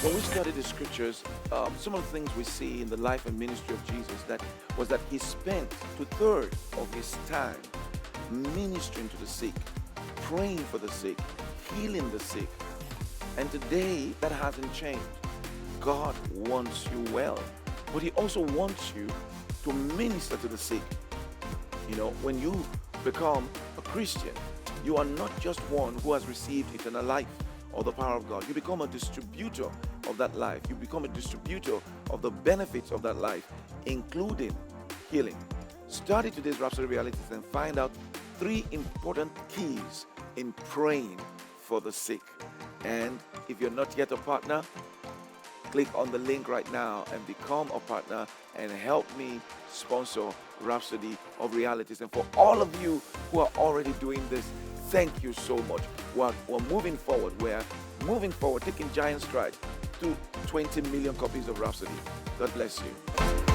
When we study the scriptures, some of the things we see in the life and ministry of Jesus was that he spent two-thirds of his time ministering to the sick, praying for the sick, healing the sick. And today that hasn't changed. God wants you well, but he also wants you to minister to the sick. You know, when you become a Christian, you are not just one who has received eternal life or the power of God. You become a distributor of that life. You become a distributor of the benefits of that life, including healing. Study today's Rhapsody realities and find out 3 important keys in praying for the sick. And if you're not yet a partner, click on the link right now and become a partner and help me sponsor Rhapsody of Realities. And for all of you who are already doing this, thank you so much. We're moving forward. We're moving forward, taking giant strides to 20 million copies of Rhapsody. God bless you.